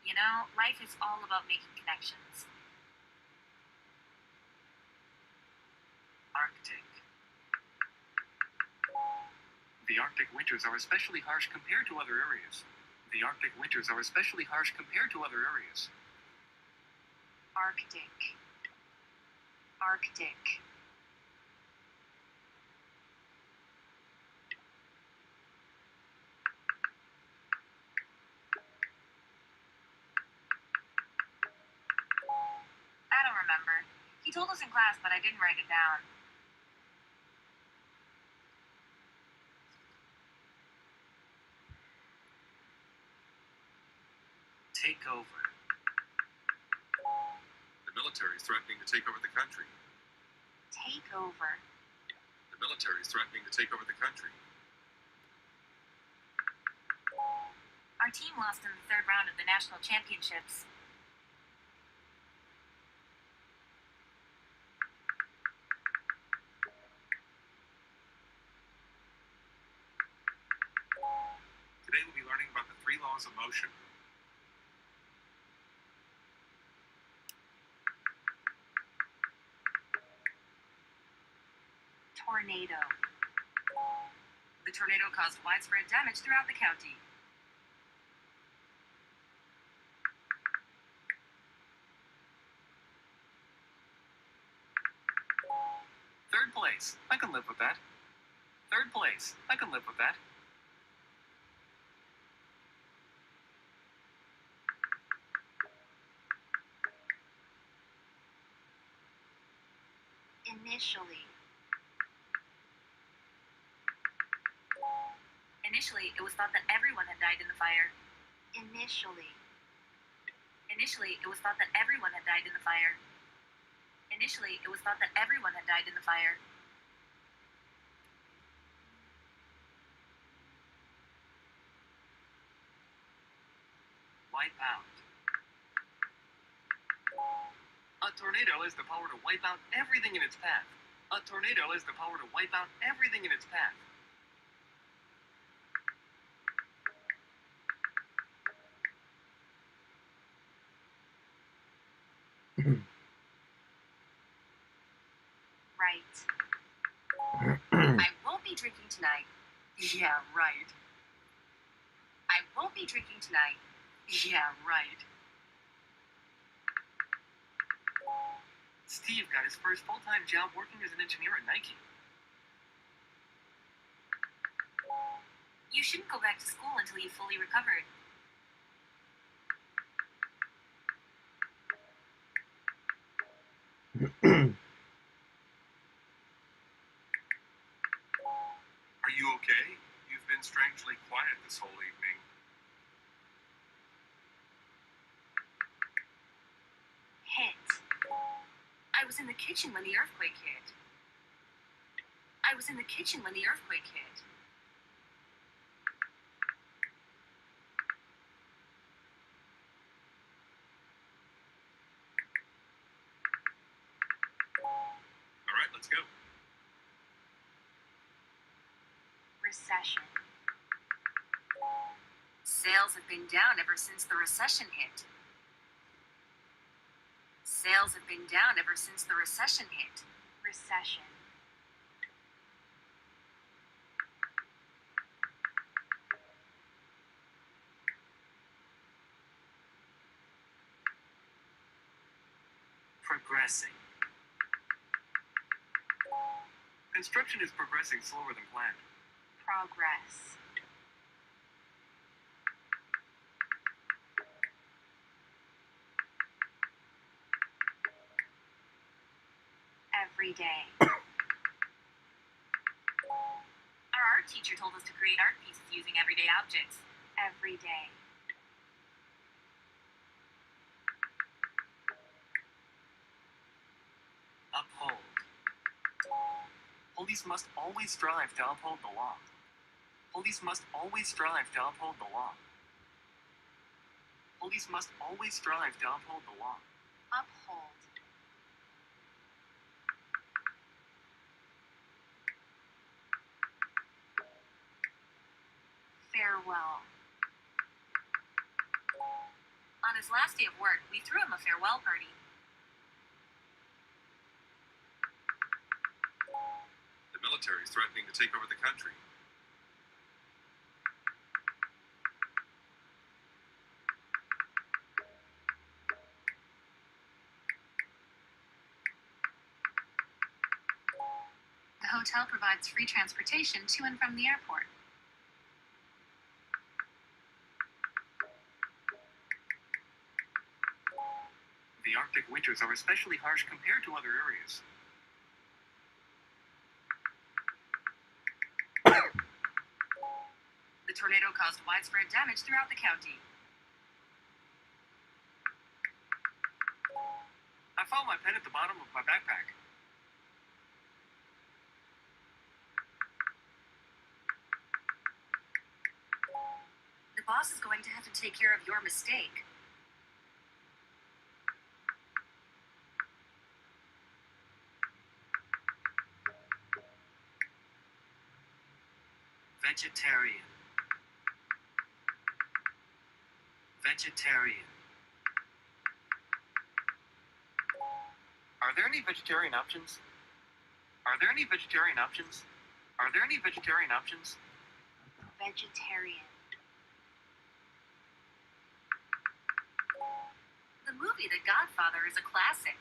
You know, life is all about making connections. Arctic. The Arctic winters are especially harsh compared to other areas. The Arctic winters are especially harsh compared to other areas. Arctic. Arctic. I don't remember. He told us in class, but I didn't write it down. Take over. The military is threatening to take over the country. Take over. The military is threatening to take over the country. Our team lost in the third round of the national championships. Today we'll be learning about the 3 laws of motion. Tornado. The tornado caused widespread damage throughout the county. Third place. I can live with that. Third place. I can live with that. Initially. Initially, it was thought that everyone had died in the fire. Initially. Initially, it was thought that everyone had died in the fire. Initially, it was thought that everyone had died in the fire. Wipe out. A tornado has the power to wipe out everything in its path. A tornado has the power to wipe out everything in its path. Right. I won't be drinking tonight. Yeah, right. I won't be drinking tonight. Yeah, right. Steve got his first full-time job working as an engineer at Nike. You shouldn't go back to school until you've fully recovered. Are you okay? You've been strangely quiet this whole evening. Hit. I was in the kitchen when the earthquake hit. I was in the kitchen when the earthquake hit. All right, let's go. Recession. Sales have been down ever since the recession hit. Sales have been down ever since the recession hit. Recession. Progressing. Construction is progressing slower than planned. Progress. Every day. Our art teacher told us to create art pieces using everyday objects. Every day. Uphold. Police must always strive to uphold the law. Police must always strive to uphold the law. Police must always strive to uphold the law. Uphold. Farewell. On On his last day of work, we threw him a farewell party. The military is threatening to take over the country. The hotel provides free transportation to and from the airport. The Arctic winters are especially harsh compared to other areas. The tornado caused widespread damage throughout the county. I found my pen at the bottom of my backpack. The boss is going to have to take care of your mistake. Vegetarian. Vegetarian. Are there any vegetarian options? Are there any vegetarian options? Are there any vegetarian options? Vegetarian. The movie The Godfather is a classic.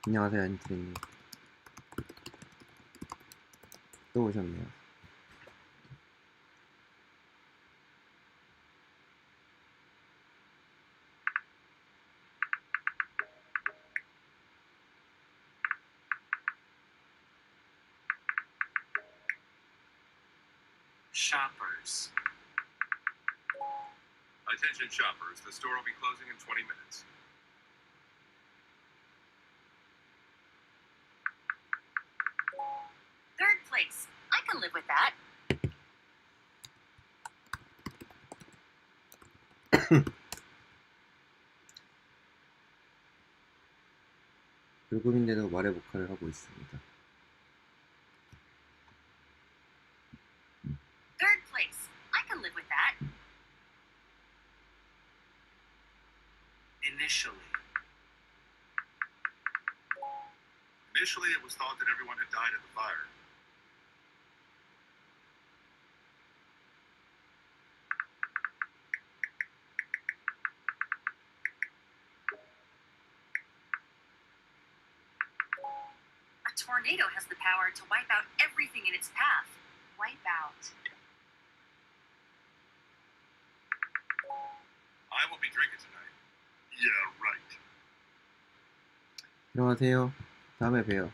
안녕하세요, 안트리님. 또 오셨네요. Shoppers. Attention shoppers, the store will be closing in 20 minutes. Third place. I can live with that. 불금인데도 말해보카를 하고 있습니다. Third place. I can live with that. Initially. Initially, it was thought that everyone had died in the fire. A tornado has the power to wipe out everything in its path. Wipe out. I will be drinking tonight. Yeah, right. 들어가세요. 다음에 봬요.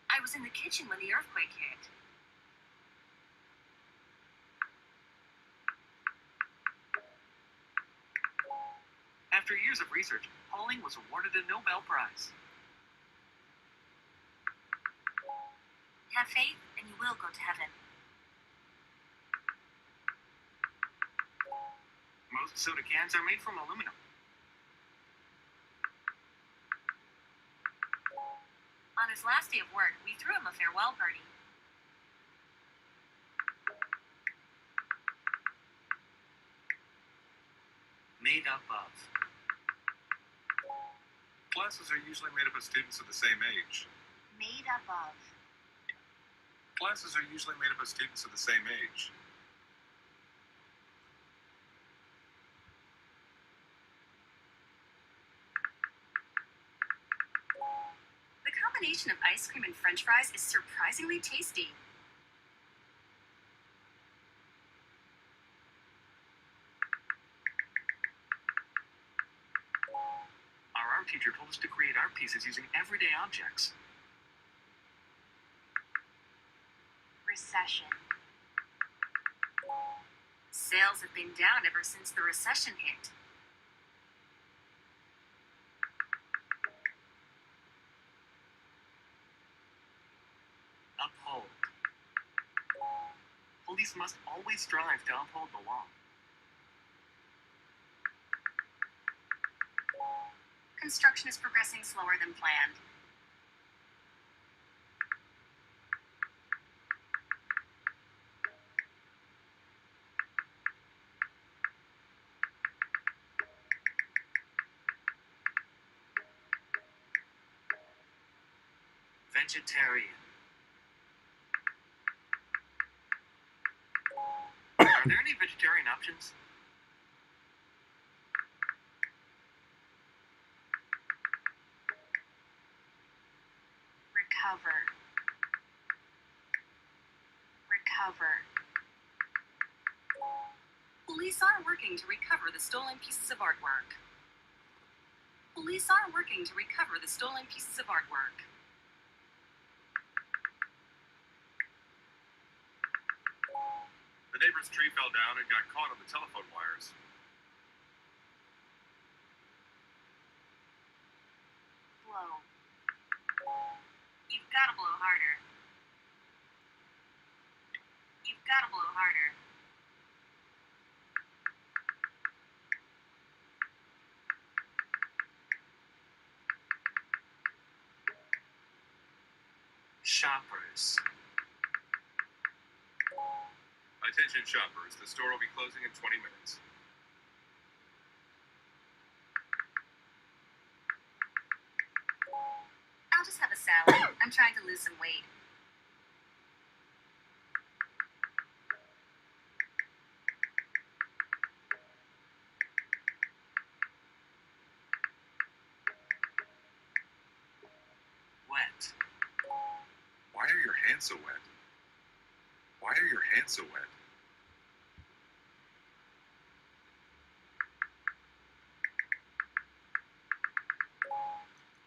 I was in the kitchen when the earthquake hit. After years of research, Pauling was awarded a Nobel Prize. Have faith, and you will go to heaven. Most soda cans are made from aluminum. On his last day of work, we threw him a farewell party. Made up of. Classes are usually made up of students of the same age. Made up of. Classes are usually made up of students of the same age. The combination of ice cream and french fries is surprisingly tasty. Our art teacher told us to create art pieces using everyday objects. Recession. Sales have been down ever since the recession hit. Uphold. Police must always strive to uphold the law. Construction is progressing slower than planned. Vegetarian. Are there any vegetarian options? Recover. Recover. Police are working to recover the stolen pieces of artwork. Police are working to recover the stolen pieces of artwork. The neighbor's tree fell down and got caught on the telephone wires. Blow. You've got to blow harder. You've got to blow harder. Shoppers. Attention shoppers, the store will be closing in 20 minutes. I'll just have a salad. I'm trying to lose some weight. Wet. Why are your hands so wet? Why are your hands so wet?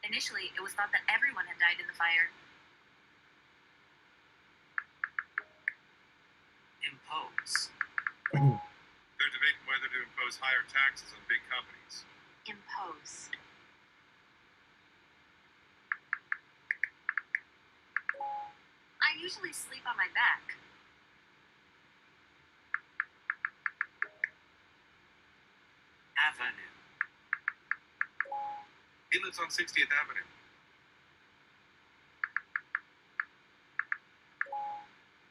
Initially, it was thought that everyone had died in the fire. Impose. They're debating whether to impose higher taxes on big companies. Impose. I usually sleep on my back. Avenue. He lives on 60th Avenue.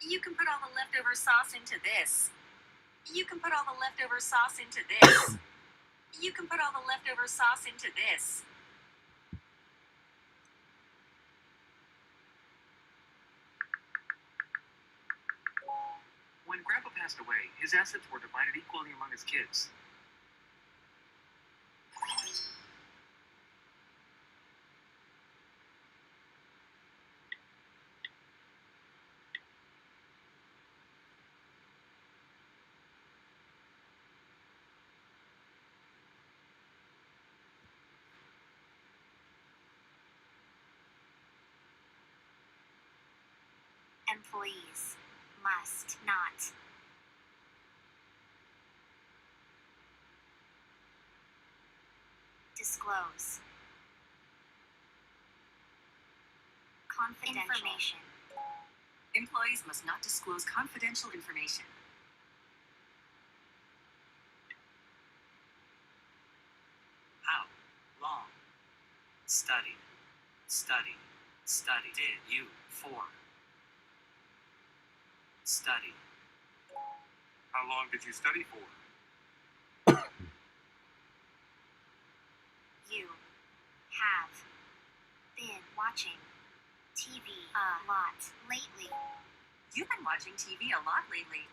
You can put all the leftover sauce into this. You can put all the leftover sauce into this. You can put all the leftover sauce into this. When Grandpa passed away, his assets were divided equally among his kids. Employees must not disclose confidential information. Employees must not disclose confidential information. How long? Study. Study. Study. Did you for? Study. How long did you study for? You have been watching TV a lot lately. You've been watching TV a lot lately.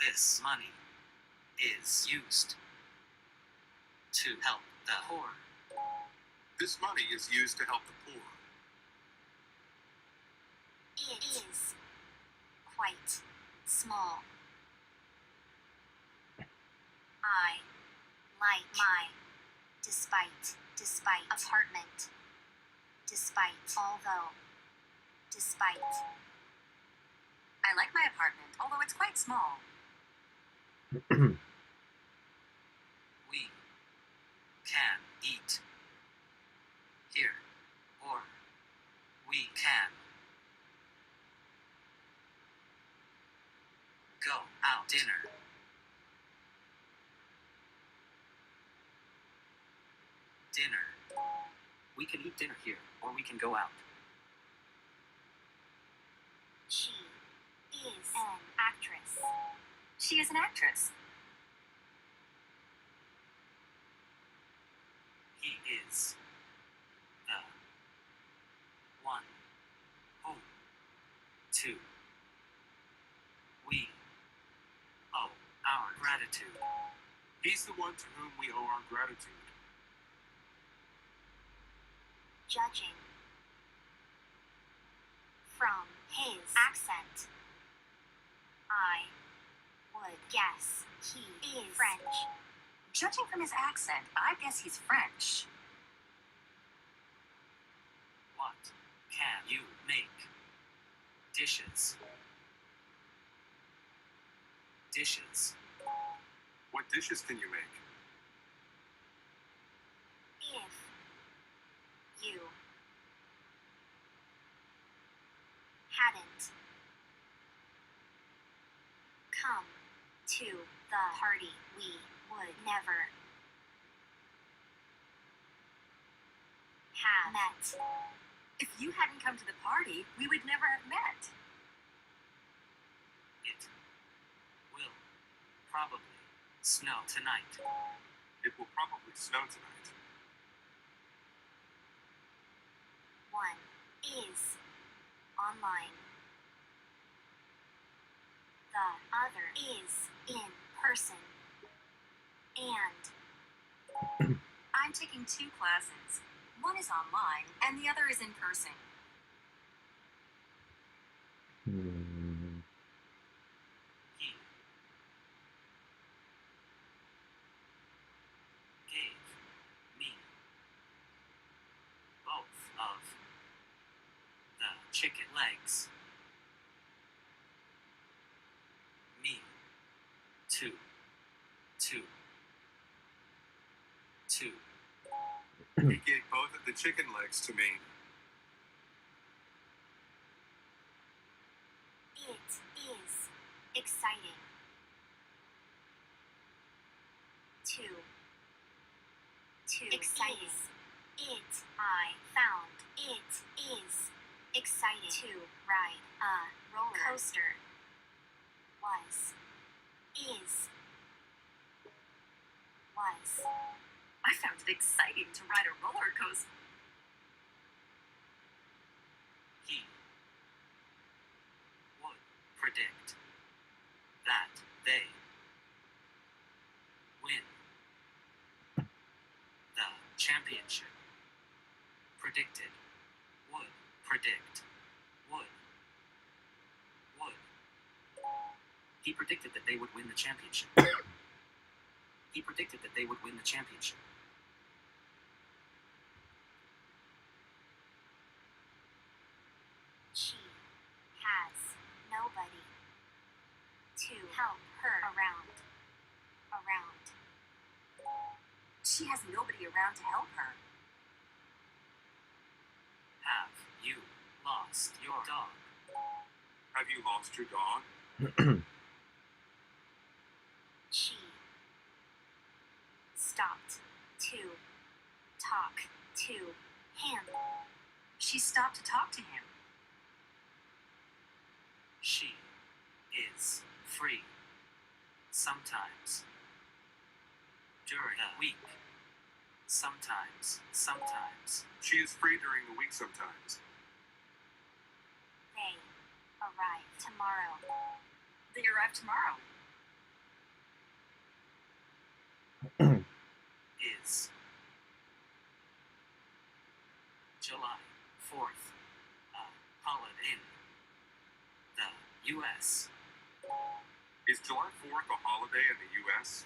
This money is used to help the poor. This money is used to help the poor. It is quite small. My. Despite. Despite. Apartment. Despite. Although. Despite. I like my apartment, although it's quite small. We can eat here, or we can go out dinner. Dinner. We can eat dinner here, or we can go out. She is an actress. She is an actress. He is the one who to we owe our gratitude. He's the one to whom we owe our gratitude. Judging from his accent, I would guess he is French. Judging from his accent, I guess he's French. What can you make? Dishes. Dishes. What dishes can you make? If you hadn't come to the party, we would never have met. If you hadn't come to the party, we would never have met. It will probably snow tonight. It will probably snow tonight. One is online. The other is in person. And I'm taking 2 classes. One is online, and the other is in person. He gave me both of the chicken legs. Me two. He gave both of the chicken legs to me. It is exciting to exciting. It I found it is exciting to ride a roller coaster. Was. I found it exciting to ride a roller coaster. He would predict that they win the championship. Predicted. Would. Predict. Would. He predicted that they would win the championship. He predicted that they would win the championship. She has nobody to help her around. She has nobody around to help her. Have you lost your dog? Have you lost your dog? She stopped to talk to him. She stopped to talk to him. She is free. Sometimes. During the week. Sometimes. She is free during the week sometimes. They arrive tomorrow. They arrive tomorrow. Is July 4th a holiday in the U.S.? Is July 4th a holiday in the U.S.?